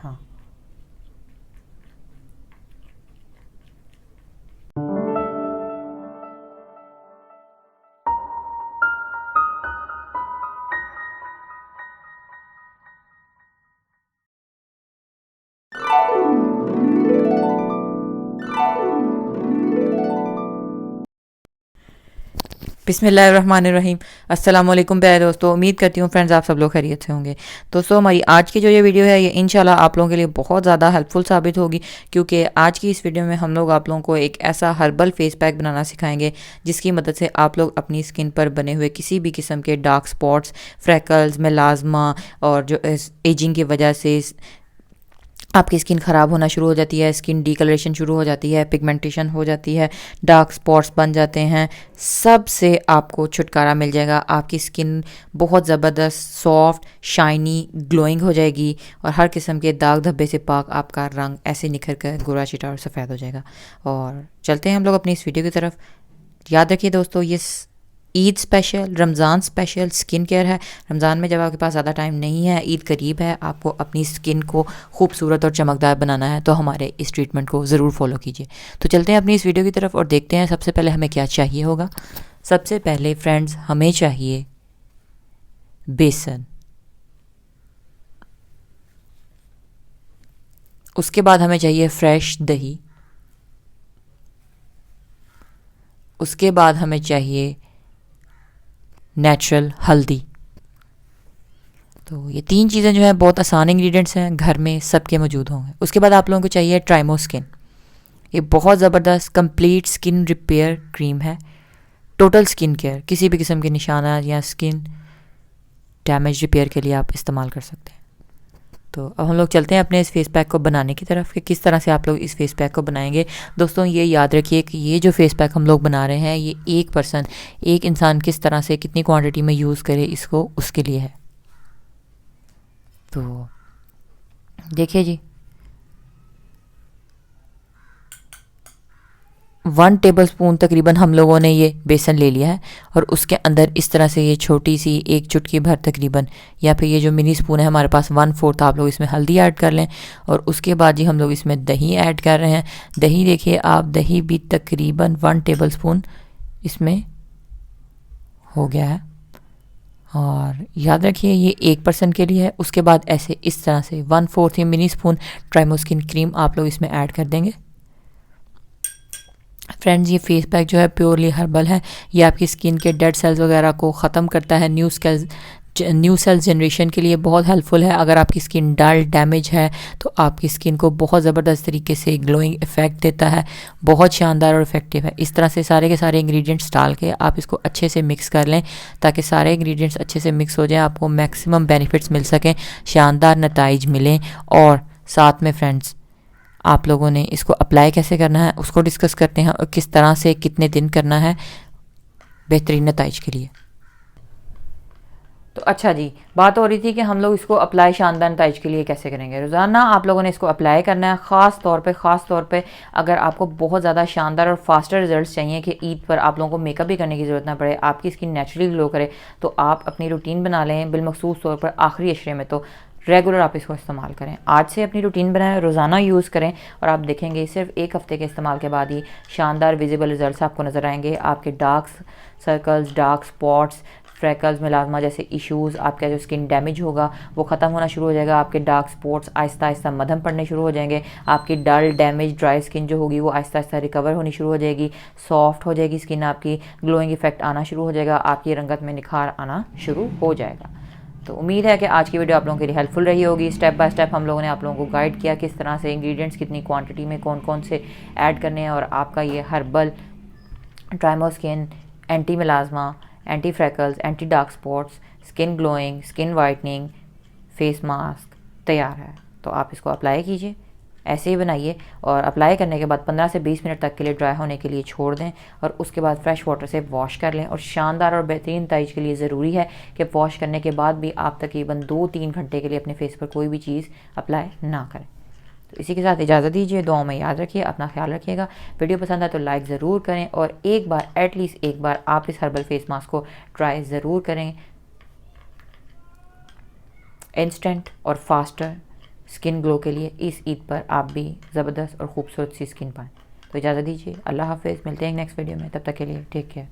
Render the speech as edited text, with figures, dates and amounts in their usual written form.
हाँ। बिस्मिल्लाहिर्रहमानिर्रहीम। अस्सलाम वालेकुम प्यारे दोस्तों, उम्मीद करती हूँ फ्रेंड्स आप सब लोग खैरियत से होंगे। दोस्तों हमारी आज की जो ये वीडियो है ये इंशाल्लाह आप लोगों के लिए बहुत ज़्यादा हेल्पफुल साबित होगी, क्योंकि आज की इस वीडियो में हम लोग आप लोगों को एक ऐसा हर्बल फेस पैक बनाना सिखाएंगे जिसकी मदद से आप लोग अपनी स्किन पर बने हुए किसी भी किस्म के डार्क स्पॉट्स, फ्रैकल्स, मेलाज्मा और जो एजिंग की वजह से आपकी स्किन ख़राब होना शुरू हो जाती है, स्किन डीकलरेशन शुरू हो जाती है, पिगमेंटेशन हो जाती है, डार्क स्पॉट्स बन जाते हैं, सब से आपको छुटकारा मिल जाएगा। आपकी स्किन बहुत ज़बरदस्त सॉफ्ट, शाइनी, ग्लोइंग हो जाएगी और हर किस्म के दाग धब्बे से पाक आपका रंग ऐसे निखर कर गोरा चिटा और सफ़ेद हो जाएगा। और चलते हैं हम लोग अपनी इस वीडियो की तरफ। याद रखिए दोस्तों, ये Eid special, Ramzan special skin care है। रमज़ान में जब आपके पास ज़्यादा टाइम नहीं है, ईद करीब है, आपको अपनी स्किन को खूबसूरत और चमकदार बनाना है, तो हमारे इस ट्रीटमेंट को ज़रूर फॉलो कीजिए। तो चलते हैं अपनी इस वीडियो की तरफ और देखते हैं सबसे पहले हमें क्या चाहिए होगा। सबसे पहले फ्रेंड्स हमें चाहिए बेसन, उसके बाद हमें चाहिए फ्रेश दही, उसके बाद हमें चाहिए नेचुरल हल्दी। तो ये तीन चीज़ें जो है बहुत आसान इंग्रेडिएंट्स हैं, घर में सबके मौजूद होंगे। उसके बाद आप लोगों को चाहिए ट्राइमो स्किन। ये बहुत ज़बरदस्त कंप्लीट स्किन रिपेयर क्रीम है, टोटल स्किन केयर, किसी भी किस्म के निशाना या स्किन डैमेज रिपेयर के लिए आप इस्तेमाल कर सकते हैं। तो अब हम लोग चलते हैं अपने इस फेस पैक को बनाने की तरफ कि किस तरह से आप लोग इस फेस पैक को बनाएंगे। दोस्तों ये याद रखिए कि ये जो फेस पैक हम लोग बना रहे हैं ये एक इंसान किस तरह से कितनी क्वांटिटी में यूज़ करे इसको, उसके लिए है। तो देखिए जी, 1 टेबलस्पून तकरीबन हम लोगों ने ये बेसन ले लिया है और उसके अंदर इस तरह से ये छोटी सी एक चुटकी भर तकरीबन, या फिर ये जो मिनी स्पून है हमारे पास 1/4, आप लोग इसमें हल्दी ऐड कर लें। और उसके बाद जी हम लोग इसमें दही ऐड कर रहे हैं। दही देखिए आप, दही भी तकरीबन 1 टेबलस्पून इसमें हो गया है। और याद रखिए ये 1 पर्सन के लिए है। उसके बाद ऐसे इस तरह से 1/4 मिनी स्पून ट्राइमो स्किन क्रीम आप लोग इसमें ऐड कर देंगे। फ्रेंड्स ये फेस पैक जो है प्योरली हर्बल है। ये आपकी स्किन के डेड सेल्स वगैरह को ख़त्म करता है, न्यू सेल्स जनरेशन के लिए बहुत हेल्पफुल है। अगर आपकी स्किन डल डैमेज है तो आपकी स्किन को बहुत ज़बरदस्त तरीके से ग्लोइंग इफेक्ट देता है, बहुत शानदार और इफेक्टिव है। इस तरह से सारे के सारे इंग्रेडिएंट्स डाल के आप इसको अच्छे से मिक्स कर लें ताकि सारे इंग्रेडिएंट्स अच्छे से मिक्स हो जाएं, आपको मैक्सिमम बेनिफिट्स मिल सकें, शानदार नताइज मिलें। और साथ में फ्रेंड्स आप लोगों ने इसको अप्लाई कैसे करना है उसको डिस्कस करते हैं और किस तरह से कितने दिन करना है बेहतरीन नताइज के लिए। तो अच्छा जी, बात हो रही थी कि हम लोग इसको अप्लाई शानदार नताइज के लिए कैसे करेंगे। रोज़ाना आप लोगों ने इसको अप्लाई करना है। ख़ास तौर पे अगर आपको बहुत ज़्यादा शानदार और फास्टर रिजल्ट्स चाहिए कि ईद पर आप लोगों को मेकअप भी करने की ज़रूरत ना पड़े, आपकी स्किन नेचुरली ग्लो करे, तो आप अपनी रूटीन बना लें। बिलमखसूस तौर पर आखिरी अशरे में तो रेगुलर आप इसको इस्तेमाल करें। आज से अपनी रूटीन बनाएं, रोज़ाना यूज़ करें और आप देखेंगे सिर्फ 1 हफ़्ते के इस्तेमाल के बाद ही शानदार विजिबल रिजल्ट्स आपको नज़र आएंगे। आपके dark circles, dark spots, freckles, melasma जैसे इश्यूज़, आपका जो स्किन डैमेज होगा वो ख़त्म होना शुरू हो जाएगा। आपके डार्क स्पॉट्स आहिस्ता आहिस्ता मद्धम पड़ने शुरू हो जाएंगे। आपकी डल डैमेज ड्राई स्किन जो होगी वो आहिस्ता आहिस्ता रिकवर होनी शुरू हो जाएगी, सॉफ्ट हो जाएगी स्किन आपकी, ग्लोइंग इफेक्ट आना शुरू हो जाएगा, आपकी रंगत में निखार आना शुरू हो जाएगा। तो उम्मीद है कि आज की वीडियो आप लोगों के लिए हेल्पफुल रही होगी। स्टेप बाय स्टेप हम लोगों ने आप लोगों को गाइड किया किस तरह से इंग्रेडिएंट्स कितनी क्वांटिटी में कौन कौन से ऐड करने हैं, और आपका ये हर्बल ट्राइमो skin anti melasma, anti freckles, anti dark spots, skin glowing, skin whitening face mask तैयार है। तो आप इसको अप्लाई कीजिए, ऐसे ही बनाइए और अप्लाई करने के बाद 15 से 20 मिनट तक के लिए ड्राई होने के लिए छोड़ दें और उसके बाद फ्रेश वाटर से वॉश कर लें। और शानदार और बेहतरीन ताइज के लिए ज़रूरी है कि वॉश करने के बाद भी आप तकरीबन 2-3 घंटे के लिए अपने फेस पर कोई भी चीज़ अप्लाई ना करें। तो इसी के साथ इजाज़त दीजिए, दुआओं में याद रखिए, अपना ख्याल रखिएगा। वीडियो पसंद आए तो लाइक ज़रूर करें और एक बार एटलीस्ट एक बार आप इस हर्बल फेस मास्क को ट्राई ज़रूर करें। इंस्टेंट और फास्टर स्किन ग्लो के लिए इस ईद पर आप भी ज़बरदस्त और खूबसूरत सी स्किन पाएँ। तो इजाज़त दीजिए, अल्लाह हाफ़िज़, मिलते हैं नेक्स्ट वीडियो में, तब तक के लिए टेक केयर।